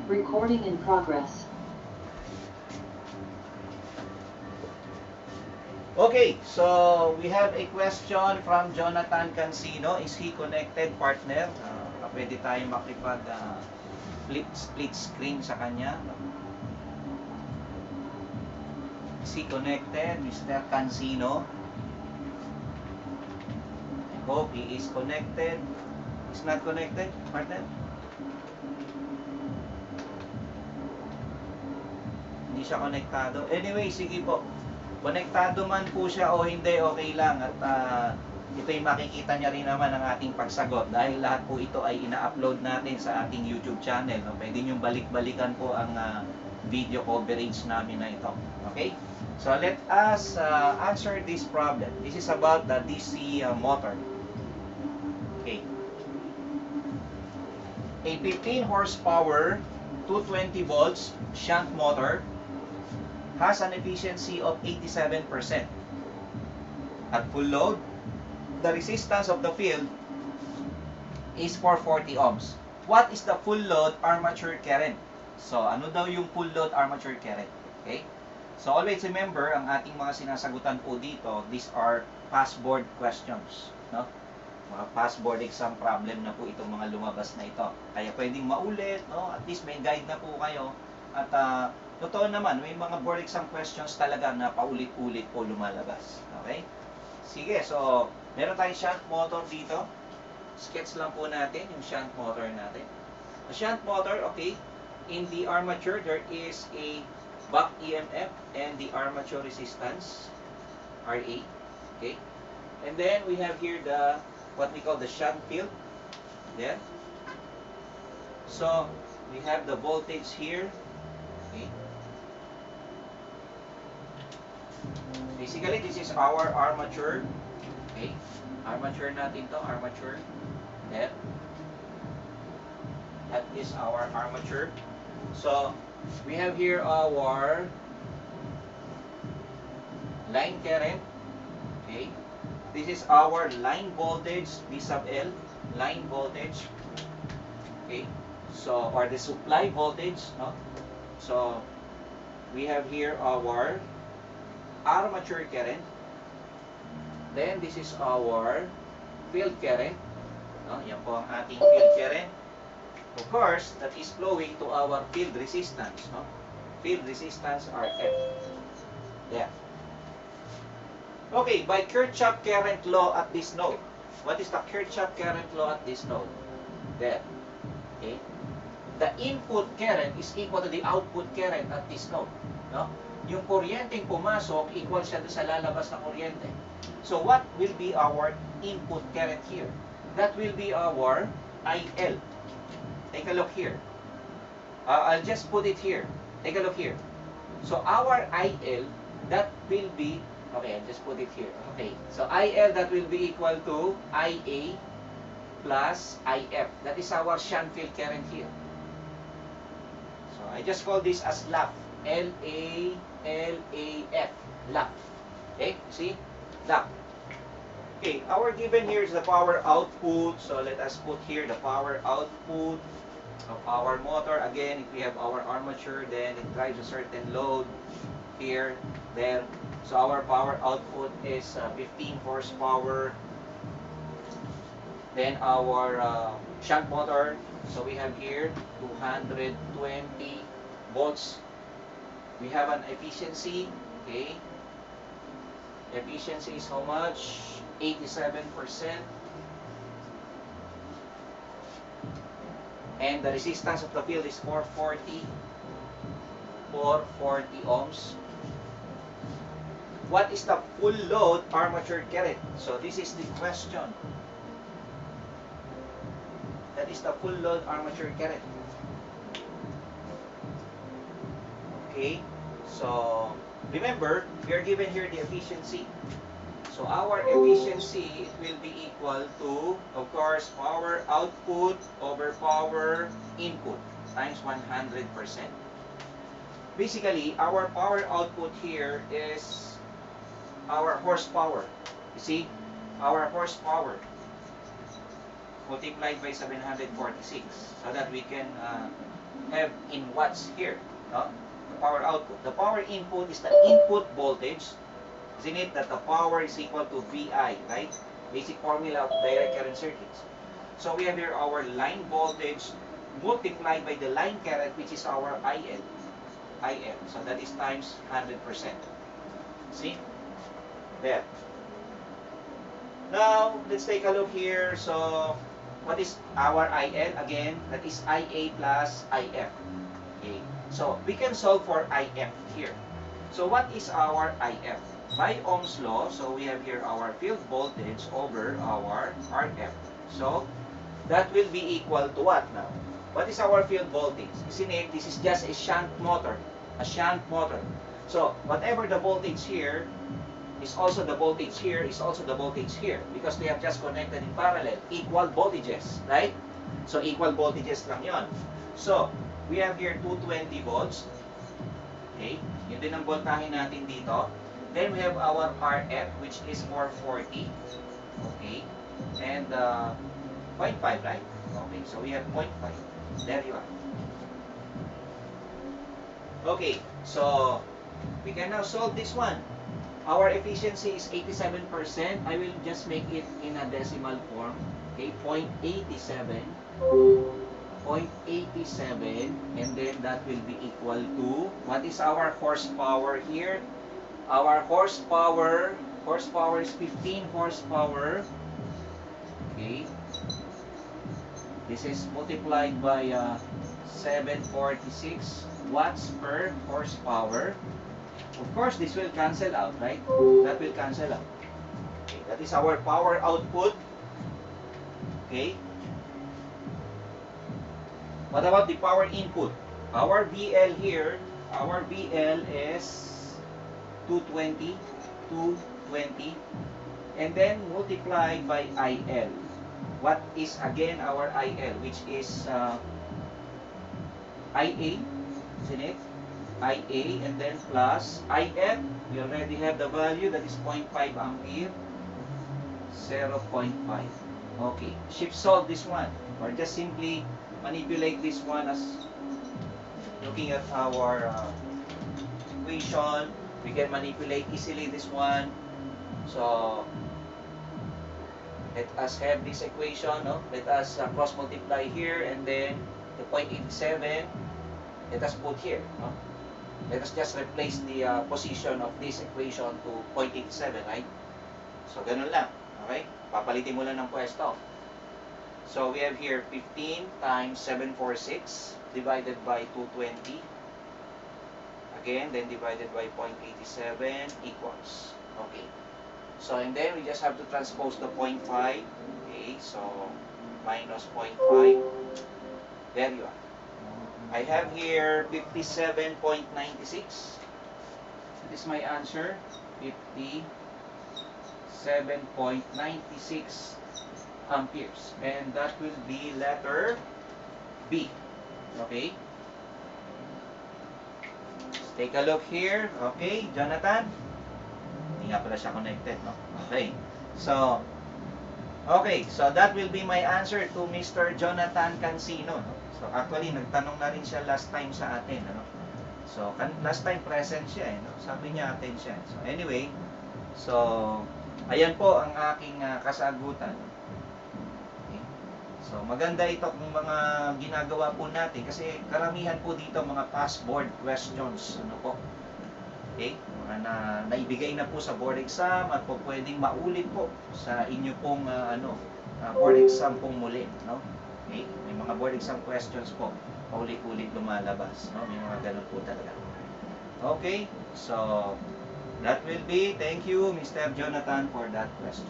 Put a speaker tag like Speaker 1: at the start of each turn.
Speaker 1: Recording in progress.
Speaker 2: Okay, so we have a question from Jonathan Cancino. Is he connected, partner? Pwede tayo makipag split screen sa kanya. Is he connected, Mr. Cancino? I hope he is connected. Is not connected, partner? Hindi siya konektado. Anyway, sige po. Konektado man po siya o hindi, okay lang. At ito'y makikita niya rin naman ang ating pagsagot. Dahil lahat po ito ay ina-upload natin sa ating YouTube channel. No? Pwede niyong balik-balikan po ang video coverage namin na ito. Okay? So let us answer this problem. This is about the DC motor. Okay. A 15 horsepower, 220 volts shunt motor has an efficiency of 87%. At full load, the resistance of the field is 440 ohms. What is the full load armature current? So, ano daw yung full load armature current? Okay? So, always remember, ang ating mga sinasagutan po dito, these are pass board questions. No? Mga pass board exam problem na po itong mga lumabas na ito. Kaya pwedeng maulit, no? At least may guide na po kayo. At totoo naman, may mga board exam questions talaga na paulit-ulit po lumalabas. Okay? Sige, so meron tayong shunt motor dito. Sketch lang po natin yung shunt motor natin. The shunt motor, okay, in the armature, there is a back EMF and the armature resistance, RA. Okay? And then we have here the, what we call the shunt field. There. So, we have the voltage here. Okay. Basically, this is our armature. Okay. Armature natin to, armature. There. That is our armature. So, we have here our line current. Okay. This is our line voltage, V sub L. Line voltage. Okay. So, or the supply voltage, no? So, we have here our armature current. Then, this is our field current. No? Yan po ang ating field current. Of course, that is flowing to our field resistance. No? Field resistance, RF. There. Okay, by Kirchhoff Current Law at this node. What is the Kirchhoff Current Law at this node? There. Okay. The input current is equal to the output current at this node. No? Yung kuryenteng pumasok, equal siya sa lalabas na kuryente. So, what will be our input current here? That will be our IL. Take a look here. I'll just put it here. Take a look here. So, our IL, that will be, okay, I'll just put it here. Okay, so IL, that will be equal to IA plus IF. That is our shunt field current here. So, I just call this as LAF. L-A-L-A-F. LAF. Okay, see? LAF. Okay, our given here is the power output. So, let us put here the power output of our motor. Again, if we have our armature, then it drives a certain load here, there. So, our power output is 15 horsepower. Then, our shunt motor. So, we have here 220 volts. We have an efficiency, okay? Efficiency is how much? 87%. And the resistance of the field is 440 ohms. What is the full load armature current? So this is the question. That is the full load armature current. Okay, so remember, we are given here the efficiency. So our efficiency, it will be equal to, of course, power output over power input times 100%. Basically, our power output here is our horsepower. You see, our horsepower multiplied by 746 so that we can have in watts here, no? The power output. The power input is the input voltage. Isn't it that the power is equal to VI, right? Basic formula of direct current circuits. So we have here our line voltage multiplied by the line current, which is our IL. IL. So that is times 100%. See? There. Now, let's take a look here. So, what is our IL? Again, that is IA plus IF. Okay. So, we can solve for IF here. So, what is our IF? By Ohm's law, so we have here our field voltage over our RF. So, that will be equal to what now? What is our field voltage? Isn't it? This is just a shunt motor. A shunt motor. So, whatever the voltage here is also the voltage here, is also the voltage here. Because they have just connected in parallel. Equal voltages, right? So, equal voltages lang yon. So, we have here 220 volts. Okay? Yun din ang voltahe natin dito. Then, we have our RF, which is 440. Okay? And, 0.5, right? Okay, so we have 0.5. There you are. Okay, so we can now solve this one. Our efficiency is 87%. I will just make it in a decimal form. Okay, 0.87. 0.87. And then that will be equal to, what is our horsepower here? Our horsepower is 15 horsepower. Okay. This is multiplied by 746 watts per horsepower. Of course, this will cancel out, right? That will cancel out. Okay, that is our power output. Okay. What about the power input? Our VL here, our VL is 220, and then multiplied by IL. What is again our IL, which is IA, isn't it? IA, and then plus IF. We already have the value, that is 0.5 ampere, 0.5. Okay, shift solve this one, or just simply manipulate this one as looking at our equation. We can manipulate easily this one. So, let us have this equation, no? Let us cross multiply here, and then the 0.87, let us put here, no? Let us just replace the position of this equation to 0.87, right? So, ganun lang. Okay? Papalitin mo lang ng pwesto. So, we have here 15 times 746 divided by 220. Again, then divided by 0.87 equals. Okay. So, and then we just have to transpose the 0.5. Okay, so minus 0.5. There you are. I have here 57.96. This is my answer. 57.96 amperes. And that will be letter B. Okay. Let's take a look here. Okay, Jonathan. Hindi nga pala siya connected, no? Okay. So, that will be my answer to Mr. Jonathan Cancino, no? So, actually, nagtanong na rin siya last time sa atin, ano? So, last time present siya, no? Sabi niya atin siya. So, anyway, so, ayan po ang aking kasagutan. Okay. So, maganda ito kung mga ginagawa po natin kasi karamihan po dito mga past board questions, ano po? Okay? Mga naibigay na po sa board exam at po pwedeng maulit po sa inyo pong board exam pong muli, no? Okay? May mga board exam questions po paulit-ulit lumalabas, no? May mga ganun po talaga. Okay? So, that will be, thank you Mr. Jonathan for that question.